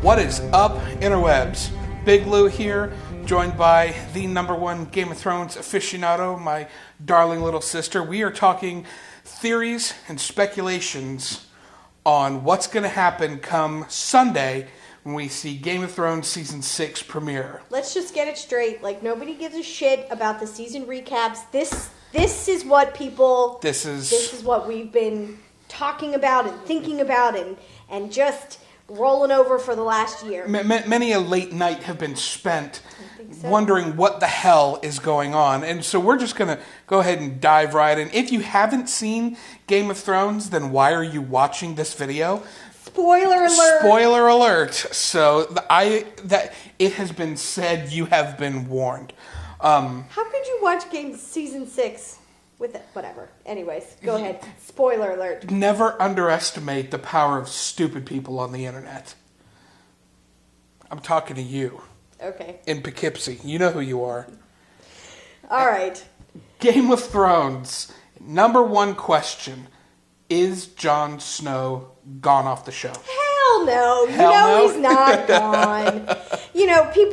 What is up, interwebs? Big Lou here, joined by the #1 Game of Thrones aficionado, my darling little sister. We are talking theories and speculations on what's going to happen come Sunday when we see Game of Thrones Season 6 premiere. Let's just get it straight. Like, nobody gives a shit about the season recaps. This is what people... This is what we've been talking about and thinking about and just rolling over for the last year. Many a late night have been spent wondering what the hell is going on. And so we're just going to go ahead and dive right in. If you haven't seen Game of Thrones, then why are you watching this video? Spoiler alert. Spoiler alert. So that it has been said, you have been warned. How could you watch Season 6 with it? Whatever. Anyways, go ahead. Spoiler alert. Never underestimate the power of stupid people on the internet. I'm talking to you. Okay. In Poughkeepsie. You know who you are. All right. Game of Thrones. #1 question. Is Jon Snow gone off the show? Hell no. No? He's not gone.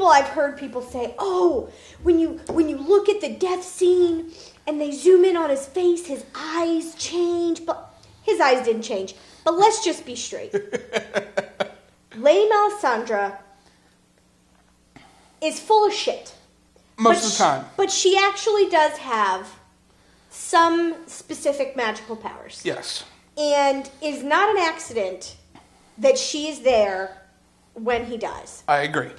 I've heard people say, oh, when you look at the death scene and they zoom in on his face, his eyes change. But his eyes didn't change. But let's just be straight. Lady Melisandre is full of shit. Most of the time. But she actually does have some specific magical powers. Yes. And is not an accident that she is there when he dies. I agree.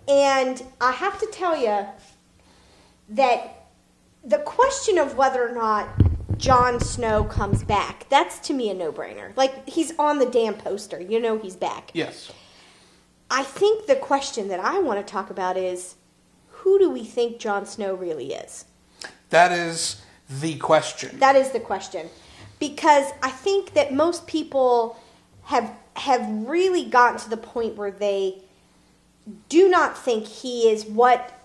And I have to tell you that the question of whether or not Jon Snow comes back, that's to me a no-brainer. Like, he's on the damn poster. You know he's back. Yes. I think the question that I want to talk about is, who do we think Jon Snow really is? That is the question. That is the question. Because I think that most people have really gotten to the point where they do not think he is what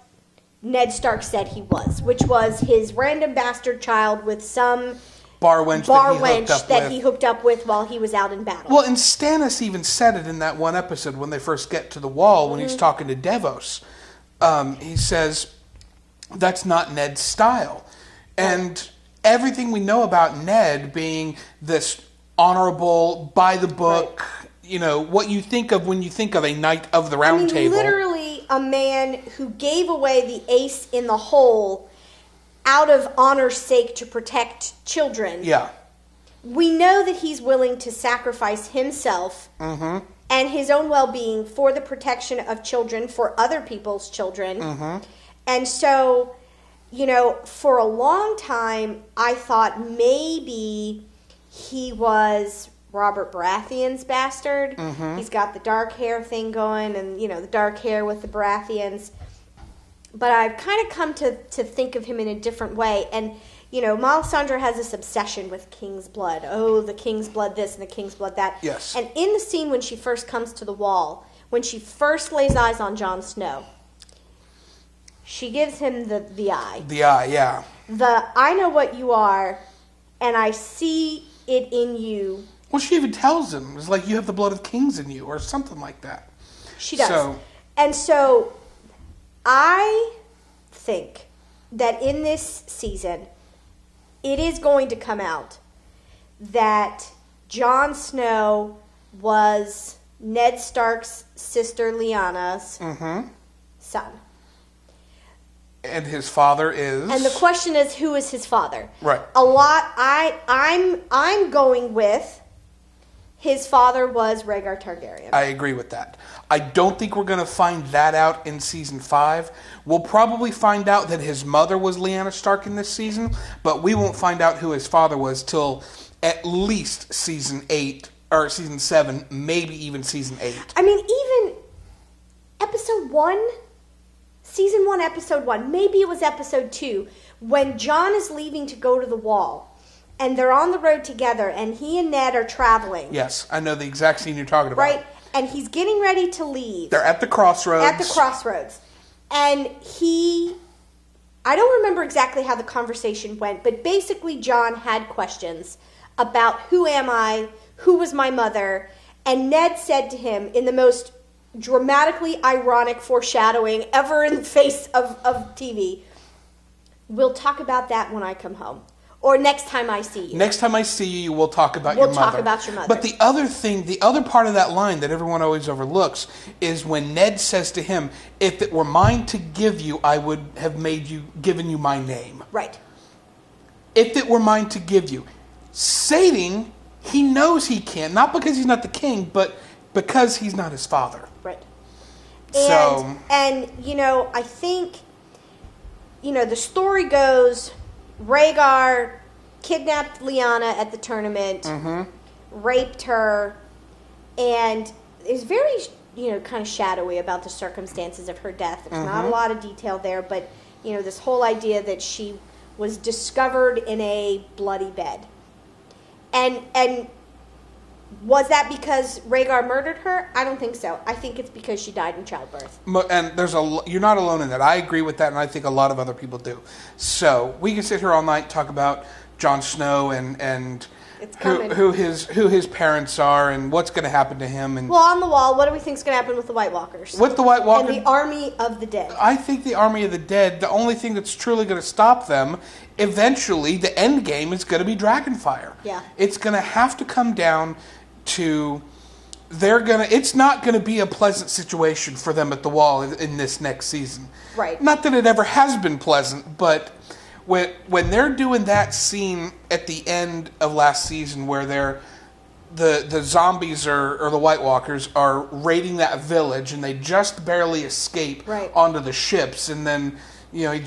Ned Stark said he was, which was his random bastard child with some bar wench that he hooked up with while he was out in battle. Well, and Stannis even said it in that one episode when they first get to the wall, when he's talking to Davos. He says, that's not Ned's style. And everything we know about Ned being this honorable, by-the-book, what you think of when you think of a Knight of the Round Table. Literally a man who gave away the ace in the hole out of honor's sake to protect children. Yeah. We know that he's willing to sacrifice himself and his own well-being for the protection of children, for other people's children. And so, for a long time, I thought maybe he was Robert Baratheon's bastard. He's got the dark hair thing going and, the dark hair with the Baratheons. But I've kind of come to think of him in a different way. And, Melisandre has this obsession with king's blood. Oh, the king's blood this and the king's blood that. Yes. And in the scene when she first comes to the wall, when she first lays eyes on Jon Snow, she gives him the eye. The eye, yeah. I know what you are, and I see it in you. Well, she even tells him, it's like you have the blood of kings in you, or something like that. She does. And so, I think that in this season, it is going to come out that Jon Snow was Ned Stark's sister Lyanna's son. And his father is? And the question is, who is his father? Right. I'm going with his father was Rhaegar Targaryen. I agree with that. I don't think we're going to find that out in Season 5. We'll probably find out that his mother was Lyanna Stark in this season, but we won't find out who his father was till at least Season 8, or Season 7, maybe even Season 8. I mean, even Episode 1... Season 1, Episode 1, maybe it was Episode 2, when Jon is leaving to go to the wall, and they're on the road together, and he and Ned are traveling. Yes, I know the exact scene you're talking about. Right, and he's getting ready to leave. They're at the crossroads. And I don't remember exactly how the conversation went, but basically Jon had questions about who am I, who was my mother, and Ned said to him in the most dramatically ironic foreshadowing ever in the face of TV. We'll talk about that when I come home. Or next time I see you. Next time I see you, we'll talk about your mother. We'll talk about your mother. But the other part of that line that everyone always overlooks is when Ned says to him, if it were mine to give you, I would have given you my name. Right. If it were mine to give you. Stating he knows he can't. Not because he's not the king, but because he's not his father. Right. And you know, I think, you know, the story goes... Rhaegar kidnapped Lyanna at the tournament, raped her, and is very, you know, kind of shadowy about the circumstances of her death. There's not a lot of detail there, but, you know, this whole idea that she was discovered in a bloody bed. And was that because Rhaegar murdered her? I don't think so. I think it's because she died in childbirth. And you're not alone in that. I agree with that, and I think a lot of other people do. So we can sit here all night and talk about Jon Snow and who his parents are and what's going to happen to him. And well, on the wall, what do we think is going to happen with the White Walkers? With the White Walkers, and the Army of the Dead. I think the Army of the Dead. The only thing that's truly going to stop them, eventually, the end game is going to be Dragonfire. Yeah, it's going to have to come down to it's not going to be a pleasant situation for them at the Wall in this next season. Right. Not that it ever has been pleasant, but when they're doing that scene at the end of last season where the zombies or the White Walkers are raiding that village and they just barely escape onto the ships, and then, you know,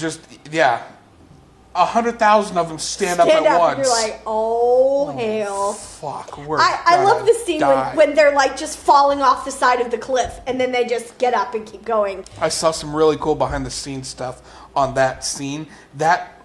100,000 of them stand up at once. And you're like, oh hell. Fuck, I love the scene when they're like just falling off the side of the cliff and then they just get up and keep going. I saw some really cool behind the scenes stuff on that scene. That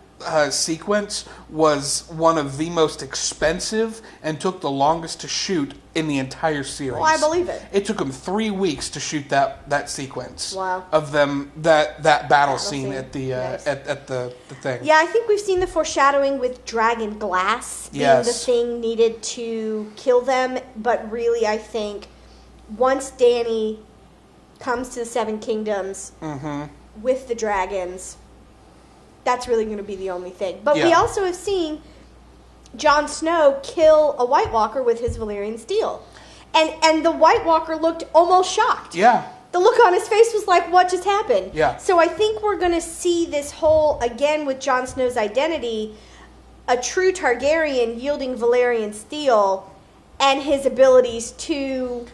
sequence was one of the most expensive and took the longest to shoot in the entire series. Well, I believe it. It took them 3 weeks to shoot that sequence. Wow. Of them that battle scene at the nice. at the thing. Yeah, I think we've seen the foreshadowing with dragon glass being the thing needed to kill them, but really I think once Dany comes to the Seven Kingdoms with the dragons, that's really going to be the only thing. But we also have seen Jon Snow kill a White Walker with his Valyrian steel. And the White Walker looked almost shocked. Yeah. The look on his face was like, what just happened? Yeah. So I think we're going to see this whole, again with Jon Snow's identity, a true Targaryen yielding Valyrian steel and his abilities to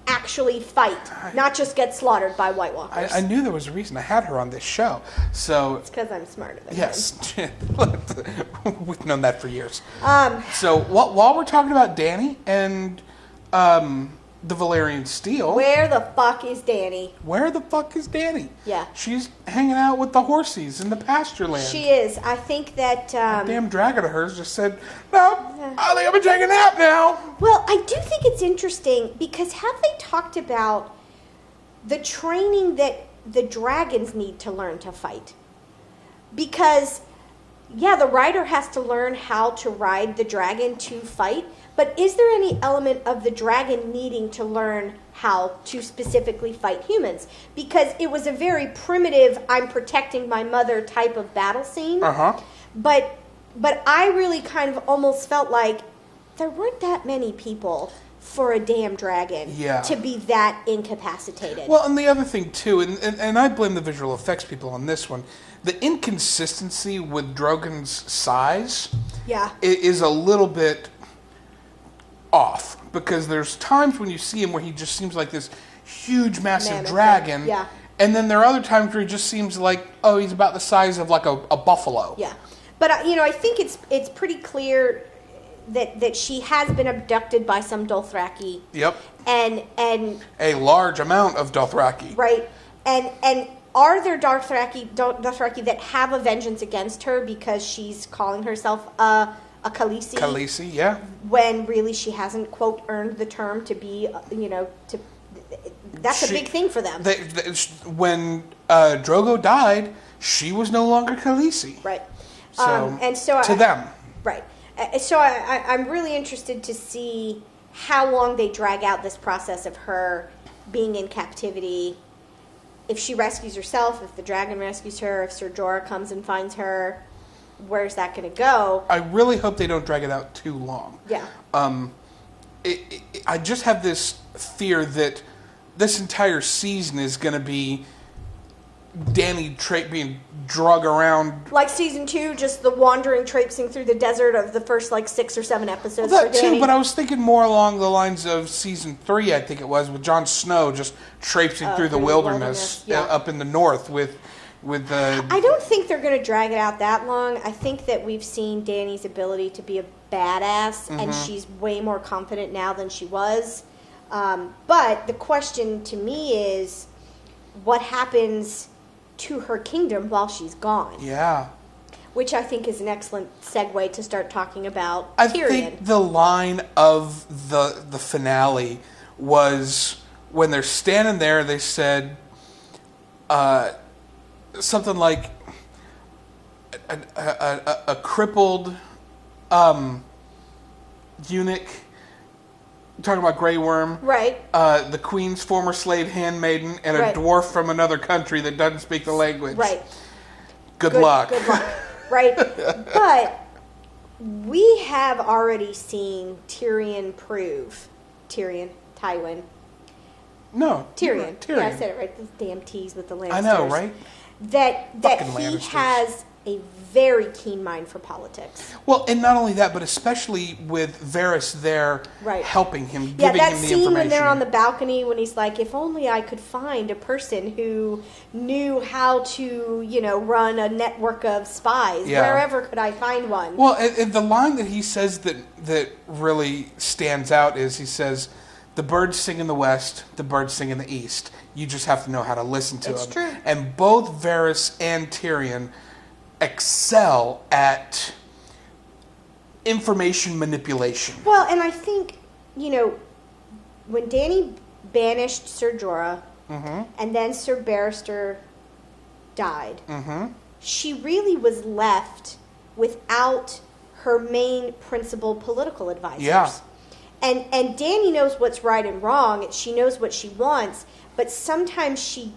actually fight, not just get slaughtered by White Walkers. I knew there was a reason I had her on this show. So it's because I'm smarter than yes, we've known that for years. So while we're talking about Dany and the Valyrian steel, where the fuck is Dany? Where the fuck is Dany? Yeah, she's hanging out with the horsies in the pasture land. She is. I think that that damn dragon of hers just said, "No, I think I'm gonna take a nap now." Well, I do think it's interesting because have they talked about the training that the dragons need to learn to fight? Because the rider has to learn how to ride the dragon to fight. But is there any element of the dragon needing to learn how to specifically fight humans? Because it was a very primitive, I'm protecting my mother type of battle scene. But I really kind of almost felt like there weren't that many people for a damn dragon to be that incapacitated. Well, and the other thing, too, and I blame the visual effects people on this one, the inconsistency with Drogon's size is a little bit off, because there's times when you see him where he just seems like this huge, massive dragon, and then there are other times where he just seems like, oh, he's about the size of like a buffalo. Yeah, but I think it's pretty clear that she has been abducted by some Dothraki. Yep. And a large amount of Dothraki. Right. And are there Dothraki that have a vengeance against her because she's calling herself a Khaleesi? Khaleesi, yeah. When really she hasn't, quote, earned the term to be, that's a big thing for them. When Drogo died, she was no longer Khaleesi. Right. So, to them. Right. So I'm really interested to see how long they drag out this process of her being in captivity. If she rescues herself, if the dragon rescues her, if Ser Jorah comes and finds her, where's that going to go? I really hope they don't drag it out too long. Yeah. I just have this fear that this entire season is going to be Dany being drug around. Like season 2, just the wandering, traipsing through the desert of the first 6 or 7 episodes. Well, that for Dany. too, but I was thinking more along the lines of season 3, I think it was, with Jon Snow just traipsing through the wilderness up in the north with the... I don't think they're going to drag it out that long. I think that we've seen Dany's ability to be a badass, and she's way more confident now than she was. But the question to me is, what happens to her kingdom while she's gone? Yeah. Which I think is an excellent segue to start talking about I Tyrion. think the line of the finale was when they're standing there, they said something like a crippled eunuch, talking about Grey Worm, right? The queen's former slave handmaiden, and a dwarf from another country that doesn't speak the language. Right. Good luck. Good luck. Right. But we have already seen Tywin. No. Tyrion. Tyrion. Yeah, I said it right. Those damn T's with the Lannisters. I know, right? That Fucking he Lannisters. has a very keen mind for politics. Well, and not only that, but especially with Varys there helping him, giving him the information. Yeah, that scene when they're on the balcony when he's like, if only I could find a person who knew how to, run a network of spies. Yeah. Wherever could I find one? Well, and the line that he says that really stands out is he says, the birds sing in the west, the birds sing in the east. You just have to know how to listen to them. It's true. And both Varys and Tyrion excel at information manipulation. Well, and I think, when Dany banished Ser Jorah and then Sir Barristan died, she really was left without her main principal political advisors. Yeah. And Dany knows what's right and wrong. She knows what she wants, but sometimes she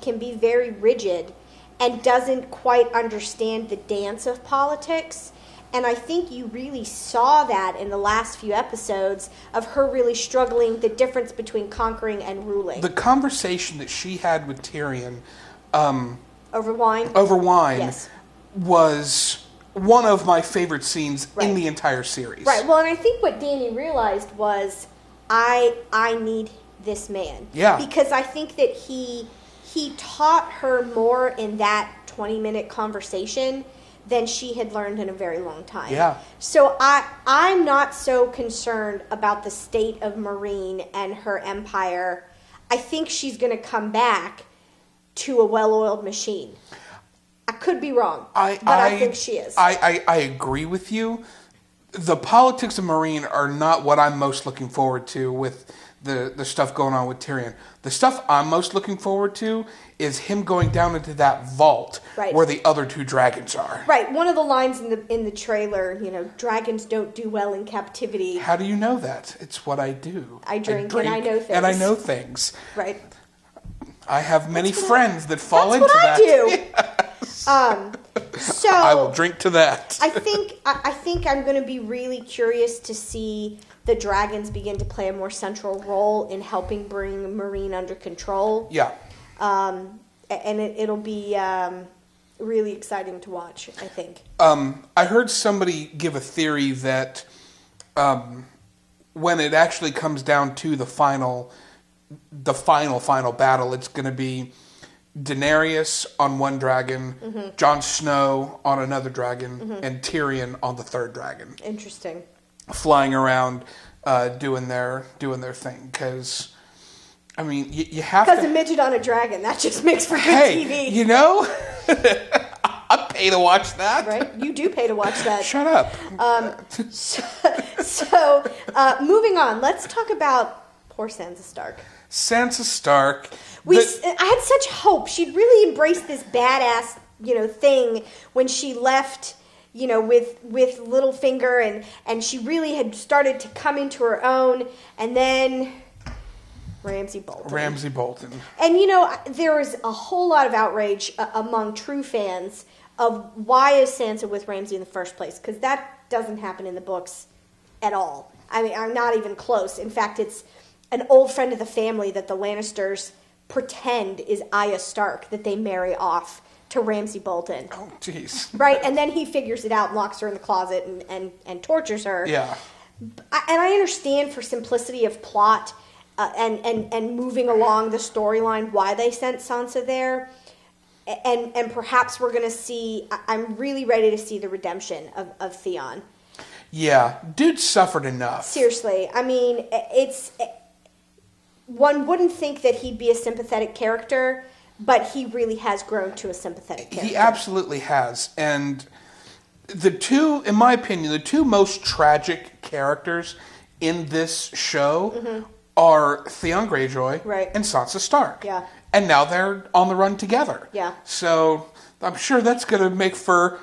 can be very rigid and doesn't quite understand the dance of politics. And I think you really saw that in the last few episodes of her really struggling the difference between conquering and ruling. The conversation that she had with Tyrion over wine yes. was one of my favorite scenes in the entire series. Right. Well, and I think what Dany realized was, I need this man. Yeah. Because I think that he taught her more in that 20-minute conversation than she had learned in a very long time. Yeah. So I'm not so concerned about the state of Meereen and her empire. I think she's going to come back to a well-oiled machine. I could be wrong, but I think she is. I agree with you. The politics of Meereen are not what I'm most looking forward to with the stuff going on with Tyrion. The stuff I'm most looking forward to is him going down into that vault where the other two dragons are. Right. One of the lines in the trailer, dragons don't do well in captivity. How do you know that? It's what I do. I drink and I know things. And I know things. Right. I have many friends that fall into that. That's what I do. Yes. So I will drink to that. I think I'm going to be really curious to see the dragons begin to play a more central role in helping bring Meereen under control. Yeah. And it'll be really exciting to watch, I think. I heard somebody give a theory that when it actually comes down to the final battle, it's going to be Daenerys on one dragon, Jon Snow on another dragon, and Tyrion on the third dragon. Interesting. Flying around, doing their thing. Because, I mean, you have to... Because a midget on a dragon, that just makes for good TV. You know? I pay to watch that. Right? You do pay to watch that. Shut up. So, moving on. Let's talk about poor Sansa Stark. Sansa Stark. I had such hope. She'd really embraced this badass, thing when she left, with Littlefinger, and she really had started to come into her own. And then Ramsay Bolton. Ramsay Bolton. And, there is a whole lot of outrage among true fans of why is Sansa with Ramsay in the first place, because that doesn't happen in the books at all. I mean, I'm not even close. In fact, it's an old friend of the family that the Lannisters pretend is Arya Stark that they marry off to Ramsay Bolton. Oh, jeez. Right? And then he figures it out and locks her in the closet and tortures her. Yeah. And I understand for simplicity of plot and moving along the storyline why they sent Sansa there. And perhaps we're going to see... I'm really ready to see the redemption of Theon. Yeah. Dude suffered enough. Seriously. I mean, one wouldn't think that he'd be a sympathetic character, but he really has grown to a sympathetic character. He absolutely has. And in my opinion, the two most tragic characters in this show are Theon Greyjoy and Sansa Stark. Yeah. And now they're on the run together. Yeah. So I'm sure that's going to make for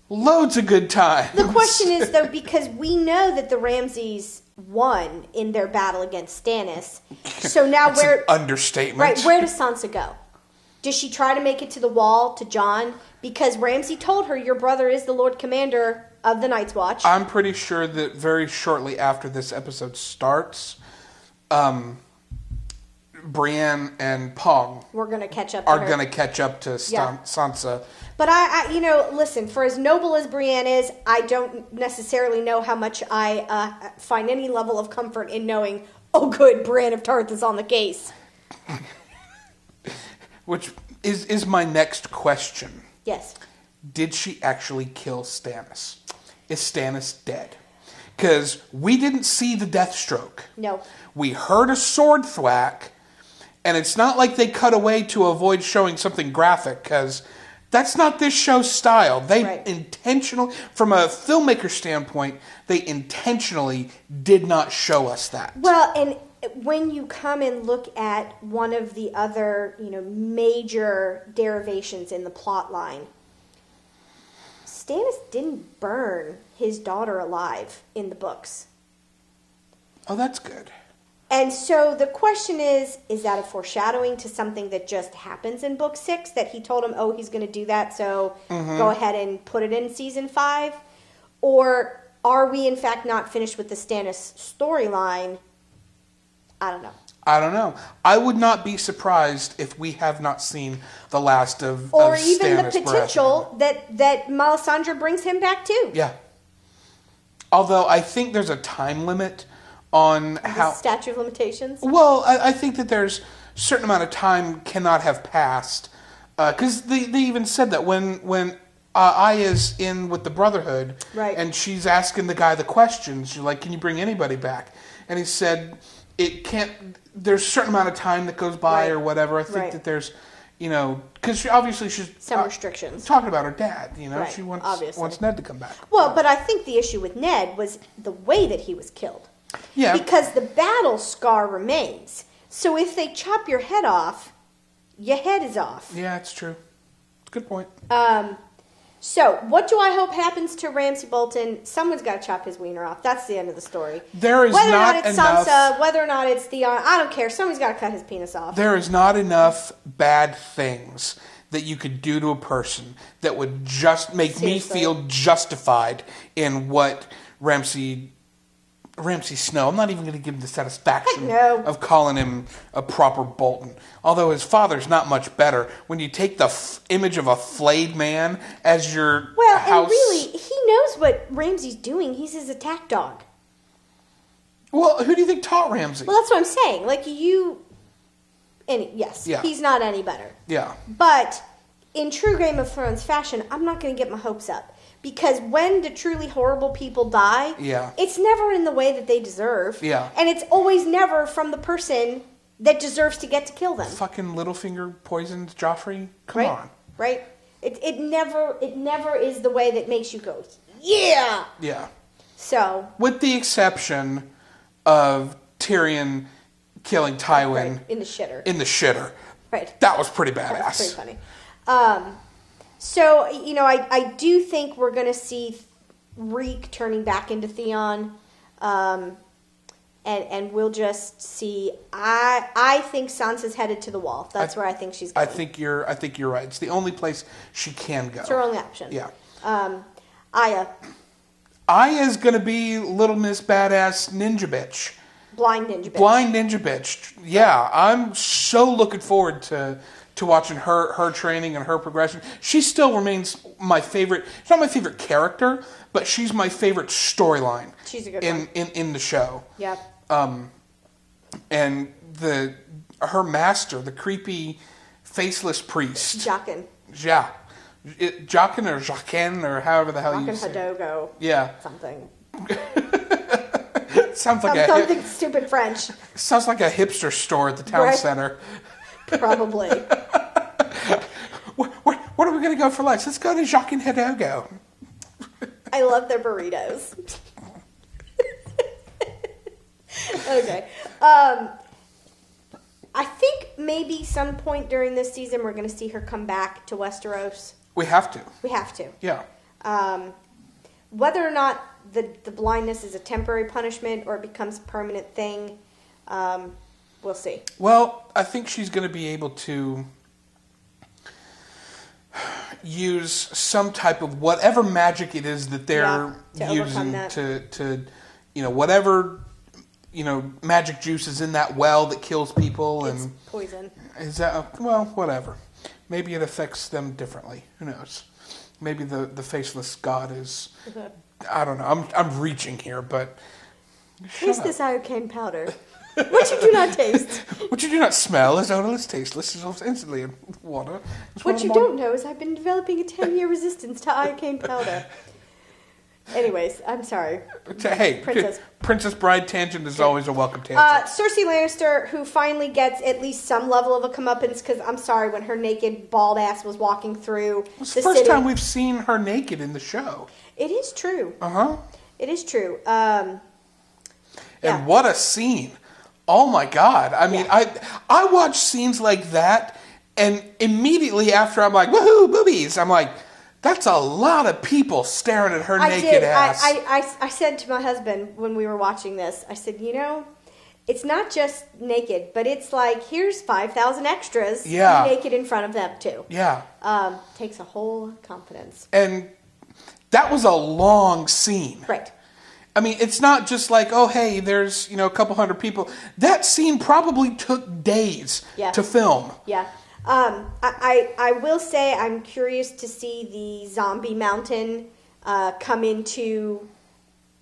loads of good times. The question is, though, because we know that the Ramsays won in their battle against Stannis. So now That's an understatement. Right, where does Sansa go? Does she try to make it to the Wall, to Jon? Because Ramsay told her, your brother is the Lord Commander of the Night's Watch. I'm pretty sure that very shortly after this episode starts, Brienne and Pong We're going to catch up. Are going to catch up to Sansa. But I listen, for as noble as Brienne is, I don't necessarily know how much I find any level of comfort in knowing, oh good, Brienne of Tarth is on the case. Which is my next question. Yes. Did she actually kill Stannis? Is Stannis dead? Because we didn't see the death stroke. No. We heard a sword thwack, and it's not like they cut away to avoid showing something graphic, because that's not this show's style. They intentionally, from a filmmaker standpoint, they intentionally did not show us that. Well, and when you come and look at one of the other, major derivations in the plot line, Stannis didn't burn his daughter alive in the books. Oh, that's good. And so the question is that a foreshadowing to something that just happens in book 6, that he told him, oh, he's going to do that, so go ahead and put it in season 5? Or are we, in fact, not finished with the Stannis storyline? I don't know. I would not be surprised if we have not seen the last of or Stannis. Even the potential that Melisandre brings him back too. Yeah. Although I think there's a time limit on how... Statute of limitations? Well, I think that there's a certain amount of time cannot have passed. Because they even said that when Aya's in with the Brotherhood, and she's asking the guy the questions, she's like, can you bring anybody back? And he said... It can't. There's a certain amount of time that goes by, or whatever. I think that there's, because obviously she's some restrictions. Talking about her dad, she wants Ned to come back. Well, but I think the issue with Ned was the way that he was killed. Yeah. Because the battle scar remains. So if they chop your head off, your head is off. Yeah, it's true. It's a good point. So, what do I hope happens to Ramsay Bolton? Someone's got to chop his wiener off. That's the end of the story. There is whether not or not it's enough, Sansa, whether or not it's Theon, I don't care. Someone's got to cut his penis off. There is not enough bad things that you could do to a person that would just make me feel justified in what Ramsay Snow. I'm not even going to give him the satisfaction of calling him a proper Bolton. Although his father's not much better. When you take the image of a flayed man as your house... and really, he knows what Ramsay's doing. He's his attack dog. Well, who do you think taught Ramsay? Well, that's what I'm saying. Like, he's not any better. Yeah. But in true Game of Thrones fashion, I'm not going to get my hopes up. Because when the truly horrible people die, it's never in the way that they deserve. Yeah. And it's always never from the person that deserves to get to kill them. Fucking Littlefinger poisoned Joffrey? Come on. Right? It never is the way that makes you go, yeah! Yeah. So. With the exception of Tyrion killing Tywin. In the shitter. Right. That was pretty badass. That was pretty funny. So, I do think we're going to see Reek turning back into Theon. and we'll just see. I think Sansa's headed to the wall. That's where I think she's going. I think you're right. It's the only place she can go. It's her only option. Yeah. Aya. Aya's going to be Little Miss Badass Ninja Bitch. Blind Ninja Bitch. Blind Ninja Bitch. Yeah, I'm so looking forward to watching her training and her progression. She still remains my favorite. She's not my favorite character, but she's my favorite storyline. She's a good one. In the show. Yeah. And her master, the creepy, faceless priest. Jaqen. Yeah. Jaqen or Jaqen or however the hell you say it. Hadogo. Yeah. Something. Sounds like something stupid French. Sounds like a hipster store at the town center. Probably. What are we going to go for lunch? Let's go to Jacques and Hidalgo. I love their burritos. Okay. I think maybe some point during this season we're going to see her come back to Westeros. We have to. We have to. Yeah. Whether or not the blindness is a temporary punishment or it becomes a permanent thing, we'll see. Well, I think she's going to be able to use some type of whatever magic it is that they're using to whatever magic juice is in that well that kills people. It's and poison. Is that whatever? Maybe it affects them differently. Who knows? Maybe the faceless god is. I don't know. I'm reaching here, but taste this iocane powder. What you do not taste. What you do not smell is odorless, tasteless, dissolves instantly in water. What you don't know is I've been developing a 10-year resistance to iocane powder. Anyways, I'm sorry. Hey, Princess Bride tangent is always a welcome tangent. Cersei Lannister, who finally gets at least some level of a comeuppance, because I'm sorry, when her naked, bald ass was walking through it's the first time we've seen her naked in the show. It is true. Uh-huh. It is true. And what a scene. Oh my God. I mean, I watch scenes like that, and immediately after I'm like, woohoo, boobies. I'm like, that's a lot of people staring at her naked ass. I said to my husband when we were watching this, I said, it's not just naked, but it's like, here's 5,000 extras naked in front of them too. Yeah. Takes a whole confidence. And that was a long scene. Right. I mean, it's not just like, oh, hey, there's, a couple hundred people. That scene probably took days to film. Yeah. I will say I'm curious to see the zombie mountain come into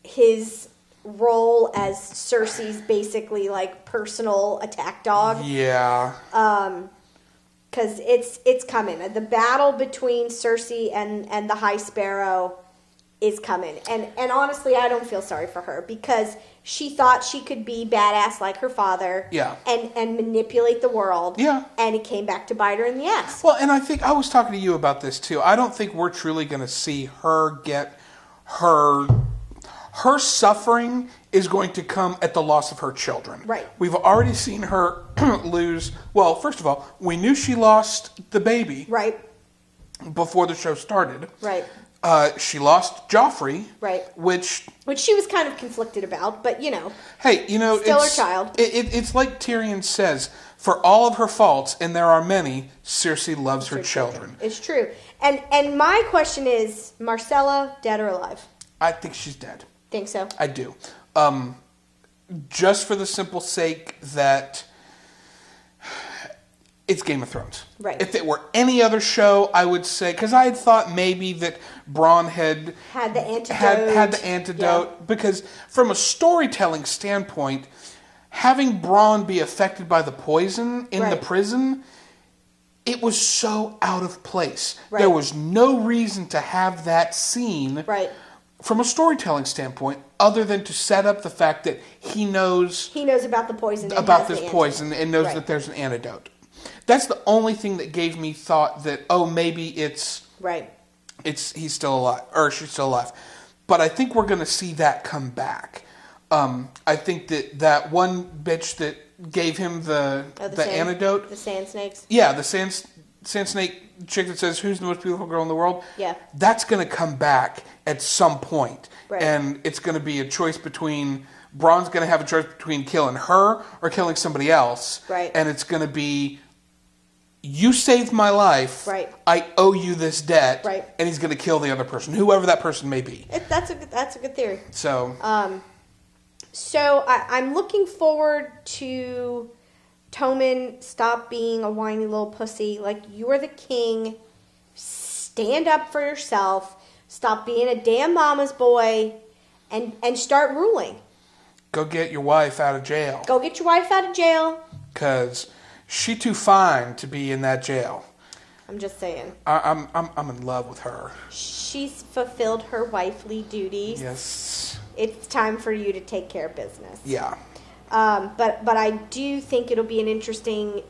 his role as Cersei's basically like personal attack dog. Yeah. Because it's coming. The battle between Cersei and the High Sparrow is coming. And honestly, I don't feel sorry for her because she thought she could be badass like her father and manipulate the world. Yeah. And it came back to bite her in the ass. Well, and I think I was talking to you about this too. I don't think we're truly going to see her get her suffering is going to come at the loss of her children. Right. We've already seen her lose. Well, first of all, we knew she lost the baby. Right. Before the show started. Right. She lost Joffrey. Right. Which she was kind of conflicted about, but Hey, still her child. It's like Tyrion says, for all of her faults, and there are many, Cersei loves her children. It's true. And my question is, Marcella, dead or alive? I think she's dead. Think so? I do. Just for the simple sake that it's Game of Thrones. Right. If it were any other show, I would say, because I had thought maybe that Bronn had the antidote. Had the antidote. Because from a storytelling standpoint, having Bronn be affected by the poison in the prison, it was so out of place. Right. There was no reason to have that scene. Right. From a storytelling standpoint, other than to set up the fact that he knows about the poison, and knows that there's an antidote. That's the only thing that gave me thought that maybe it's he's still alive or she's still alive. But I think we're going to see that come back. I think that one bitch that gave him the antidote, the sand snakes. Yeah, the sand Sand Snake chick that says, "Who's the most beautiful girl in the world?" Yeah. That's going to come back at some point. Right. And it's going to be a choice between... Braun's going to have a choice between killing her or killing somebody else. Right. And it's going to be, you saved my life. Right. I owe you this debt. Right. And he's going to kill the other person, whoever that person may be. That's a good theory. So... So I'm looking forward to Tommen stop being a whiny little pussy. Like, you're the king. Stand up for yourself. Stop being a damn mama's boy. And start ruling. Go get your wife out of jail. Go get your wife out of jail. Because she too fine to be in that jail. I'm just saying. I'm in love with her. She's fulfilled her wifely duties. Yes. It's time for you to take care of business. Yeah. But I do think it'll be an interesting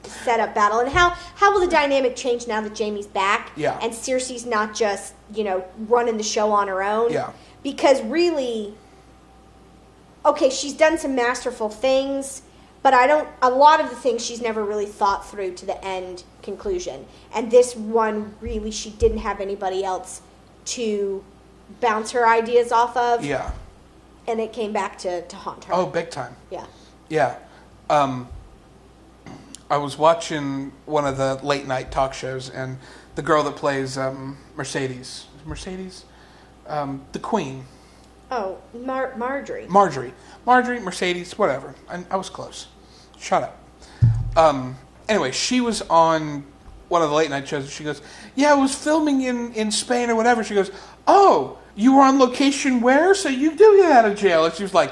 setup battle. And how will the dynamic change now that Jaime's back? Yeah. And Cersei's not just, running the show on her own? Yeah. Because really, okay, she's done some masterful things, but a lot of the things she's never really thought through to the end conclusion. And this one, really, she didn't have anybody else to bounce her ideas off of. Yeah. And it came back to haunt her. Oh, big time. Yeah. Yeah. I was watching one of the late night talk shows, and the girl that plays Mercedes, the Queen. Oh, Marjorie. Marjorie, Mercedes, whatever. I was close. Shut up. Anyway, she was on one of the late night shows, and she goes, "Yeah, I was filming in Spain or whatever." She goes, "Oh, you were on location where? So you do get out of jail." And she was like,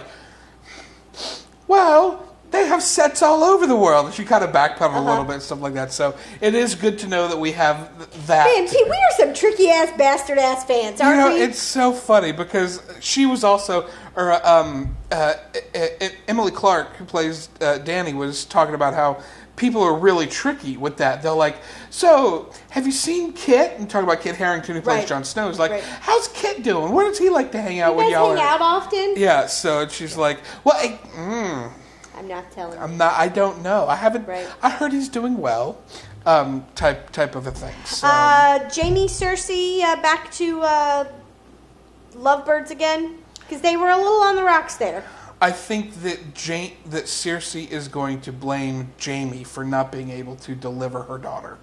"Well, they have sets all over the world." And she kind of backpedaled a little bit and stuff like that. So it is good to know that we have that. Man, we are some tricky ass bastard ass fans, aren't we? It's so funny because she was also, Emily Clark, who plays Dany, was talking about how people are really tricky with that. They're like, "So, have you seen Kit?" And talking about Kit Harington, who plays Jon Snow. Is like, "How's Kit doing? Where does he like to hang out with y'all?" You guys hang out often? Yeah. So she's like, "Well, I'm not telling you. I'm not. I don't know. I haven't. Right. I heard he's doing well." Type of a thing. So. Jaime, Cersei, back to lovebirds again, because they were a little on the rocks there. I think that Cersei is going to blame Jaime for not being able to deliver her daughter.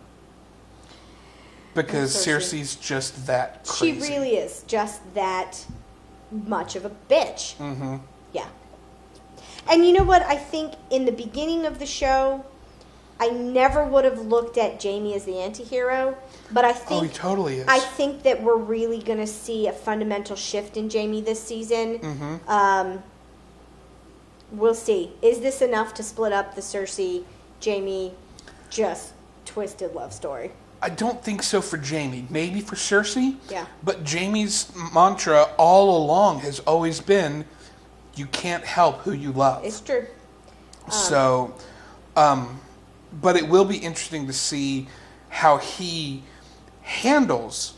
Because Cersei's just that crazy. She really is just that much of a bitch. Mm-hmm. Yeah. And you know what? I think in the beginning of the show, I never would have looked at Jaime as the anti-hero, but I think... Oh, he totally is. I think that we're really going to see a fundamental shift in Jaime this season. Mm-hmm. We'll see. Is this enough to split up the Cersei, Jaime, just twisted love story? I don't think so for Jaime. Maybe for Cersei. Yeah. But Jaime's mantra all along has always been, you can't help who you love. It's true. So, but it will be interesting to see how he handles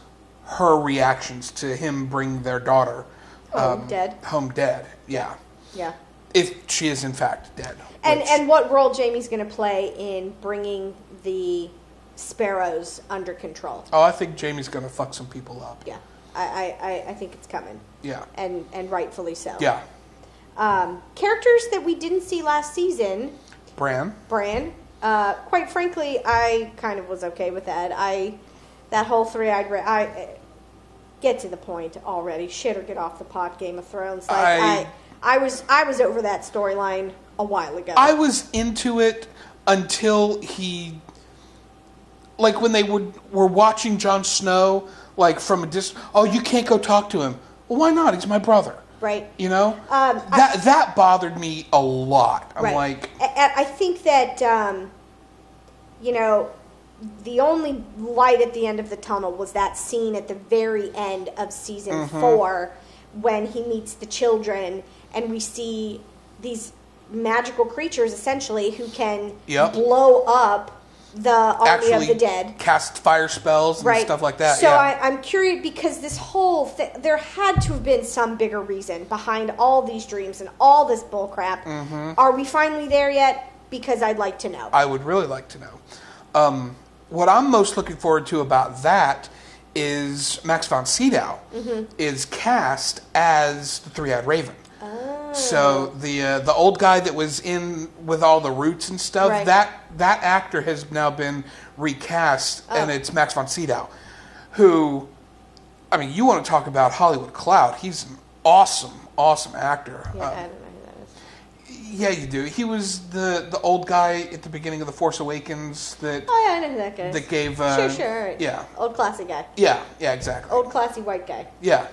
her reactions to him bringing their daughter Home dead. Home dead, yeah. Yeah. If she is in fact dead. And what role Jaime's going to play in bringing the sparrows under control. Oh, I think Jaime's going to fuck some people up. Yeah. I think it's coming. Yeah. And rightfully so. Yeah. Characters that we didn't see last season. Bran. Quite frankly, I kind of was okay with that. That whole three-eyed I get to the point already. Shit or get off the pot, Game of Thrones. I was over that storyline a while ago. I was into it until he, like when they were watching Jon Snow, like from a distance. Oh, you can't go talk to him. Well, why not? He's my brother. Right. You know? That bothered me a lot. I'm like... I think that, the only light at the end of the tunnel was that scene at the very end of season 4 when he meets the children and we see these magical creatures, essentially, who can blow up the army of the dead. Cast fire spells and stuff like that. So I'm curious because this whole thing, there had to have been some bigger reason behind all these dreams and all this bullcrap. Are we finally there yet? Because I'd like to know. I would really like to know. what I'm most looking forward to about that is Max von Sydow is cast as the Three-Eyed Raven. Oh. So the old guy that was in with all the roots and stuff, Right. that actor has now been recast, and it's Max von Sydow, who, I mean, you want to talk about Hollywood clout. He's an awesome actor. Yeah, I don't know who that is. Yeah, you do. He was the old guy at the beginning of The Force Awakens that Oh, yeah, I know who that guy is. that gave... Sure. Yeah. Old classy guy. Yeah, exactly. Old classy white guy. Yeah.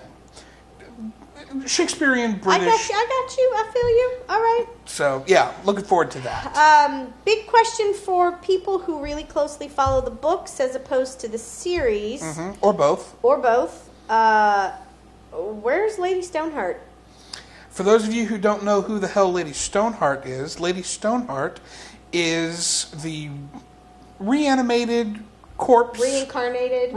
Shakespearean British. I got you. I feel you. All right. So, yeah, looking forward to that. Big question for people who really closely follow the books as opposed to the series. Or both. Or both. Where's Lady Stoneheart? For those of you who don't know who the hell Lady Stoneheart is the reanimated corpse. Reincarnated.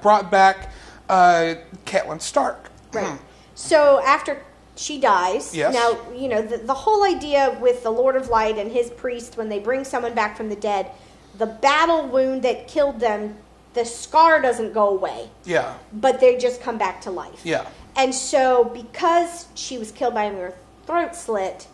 Brought back Catelyn Stark. Right. So after she dies, Yes. now, you know, the whole idea with the Lord of Light and his priest, when they bring someone back from the dead, the battle wound that killed them, the scar doesn't go away. Yeah. But they just come back to life. Yeah. And so because she was killed by her throat slit,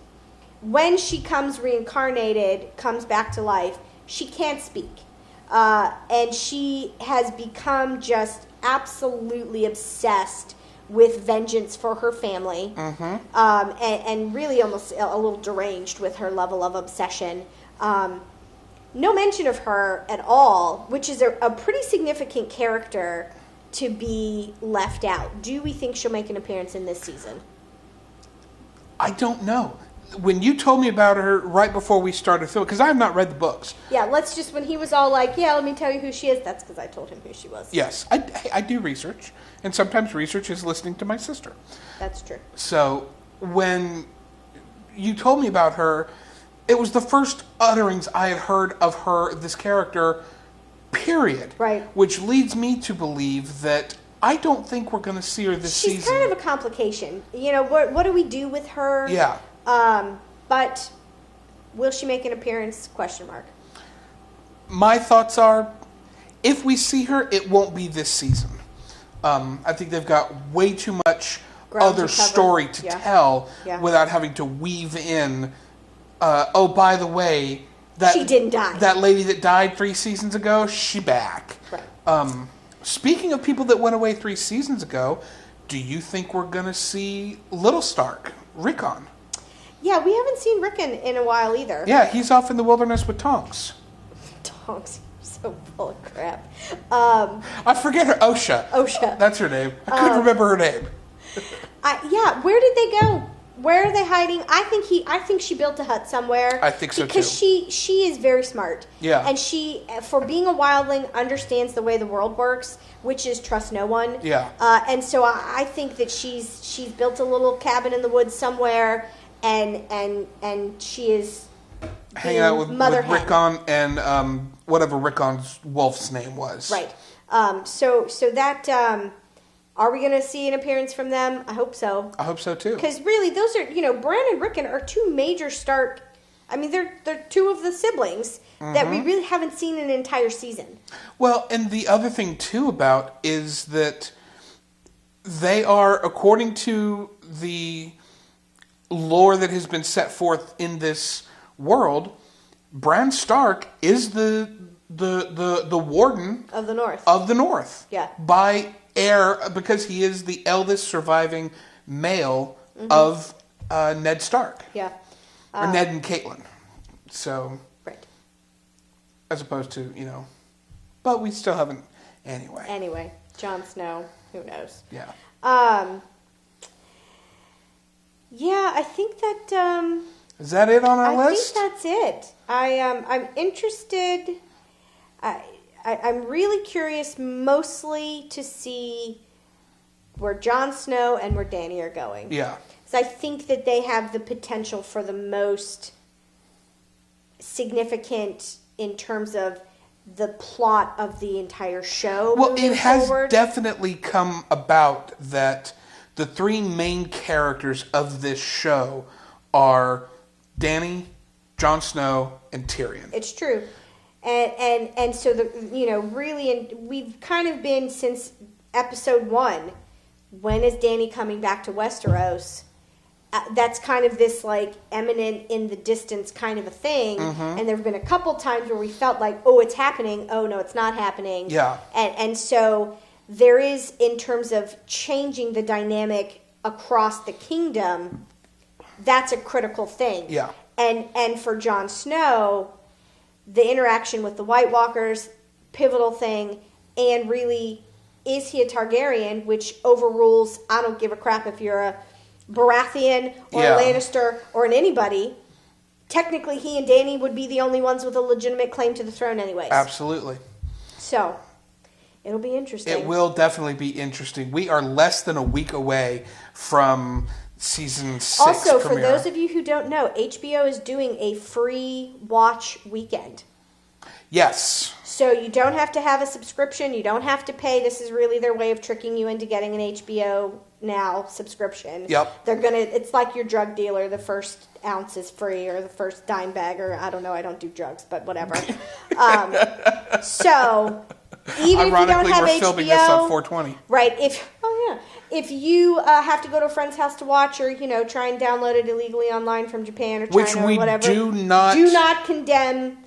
when she comes reincarnated, comes back to life, she can't speak. And she has become just absolutely obsessed with vengeance for her family, and really almost a little deranged with her level of obsession. No mention of her at all, which is a pretty significant character to be left out. Do we think she'll make an appearance in this season? I don't know. When you told me about her right before we started filming, because I have not read the books. Yeah, when he was all like, yeah, let me tell you who she is, that's because I told him who she was. Yes, I do research, and sometimes research is listening to my sister. That's true. So when you told me about her, it was the first utterings I had heard of her, this character, period. Right. Which leads me to believe that I don't think we're going to see her this season. She's kind of a complication. You know, what do we do with her? Yeah. But will she make an appearance? Question mark. My thoughts are, if we see her, it won't be this season. I think they've got way too much Ground other to cover. story to tell Yeah. without having to weave in, oh, by the way, She didn't die. That lady that died 3 seasons ago, she back. Right. Speaking of people that went away 3 seasons ago, do you think we're going to see Little Stark, Rickon? Yeah, we haven't seen Rickon in a while either. Yeah, he's off in the wilderness with Tonks. Dogs are so full of crap. I forget her. Osha. That's her name. I couldn't remember her name. Yeah, where did they go? Where are they hiding? I think she built a hut somewhere. I think so because too. she is very smart. Yeah. And she, for being a wildling, understands the way the world works, which is trust no one. Yeah. And so I think that she's built a little cabin in the woods somewhere, and she is hanging out with mother hen. Rickon and whatever Rickon's wolf's name was. Right. So that. Are we going to see an appearance from them? I hope so. I hope so too. Because really, those are, Bran and Rickon are two major Stark. I mean, they're two of the siblings that we really haven't seen an entire season. Well, and the other thing too about is that they are, according to the lore that has been set forth in this world, Bran Stark is the warden Of the North. Of the North. Yeah. By heir, because he is the eldest surviving male of Ned Stark. Yeah. Or Ned and Catelyn. So, Right. as opposed to, but we still haven't, anyway. Anyway, Jon Snow, who knows? Yeah. Yeah, I think that, Is that it on our list? I think that's it. I'm interested. I'm really curious mostly to see where Jon Snow and where Dany are going. Yeah. Because I think that they have the potential for the most significant in terms of the plot of the entire show. Well, it has forward. definitely come about that the 3 main characters of this show are Dany, Jon Snow, and Tyrion. It's true. And so really, and we've kind of been since episode 1. When is Dany coming back to Westeros? That's kind of this like eminent in the distance kind of a thing. And there have been a couple times where we felt like, oh, it's happening. Oh no, it's not happening. Yeah. And so there is, in terms of changing the dynamic across the kingdom, that's a critical thing. Yeah. And for Jon Snow, the interaction with the White Walkers, pivotal thing, and really, is he a Targaryen, which overrules, I don't give a crap if you're a Baratheon or a Lannister or an anybody. Technically, he and Dany would be the only ones with a legitimate claim to the throne anyways. Absolutely. So, it'll be interesting. It will definitely be interesting. We are less than a week away from season 6 Also, premiere. for those of you who don't know, HBO is doing a free watch weekend. Yes. So you don't have to have a subscription. You don't have to pay. This is really their way of tricking you into getting an HBO Now subscription. Yep. It's like your drug dealer. The first ounce is free, or the first dime bag, or I don't know. I don't do drugs, but whatever. So even if you don't have we're HBO, filming this on 420. right? If you have to go to a friend's house to watch, or try and download it illegally online from Japan or China Which or we whatever, do not condone.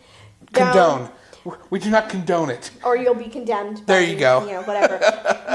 We do not condone it. Or you'll be condemned. There you go. Whatever.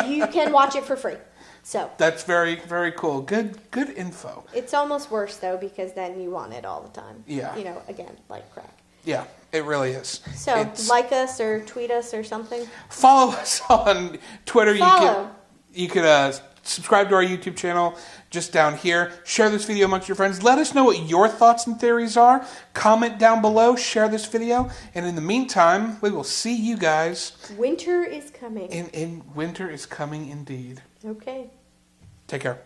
You can watch it for free. So that's very, very cool. Good info. it's almost worse though, because then you want it all the time. Yeah. Again, like crack. Yeah, it really is. So like us or tweet us or something. Follow us on Twitter. Follow. You could subscribe to our YouTube channel just down here. Share this video amongst your friends. Let us know what your thoughts and theories are. Comment down below. Share this video. And in the meantime, we will see you guys. Winter is coming. In winter is coming indeed. Okay. Take care.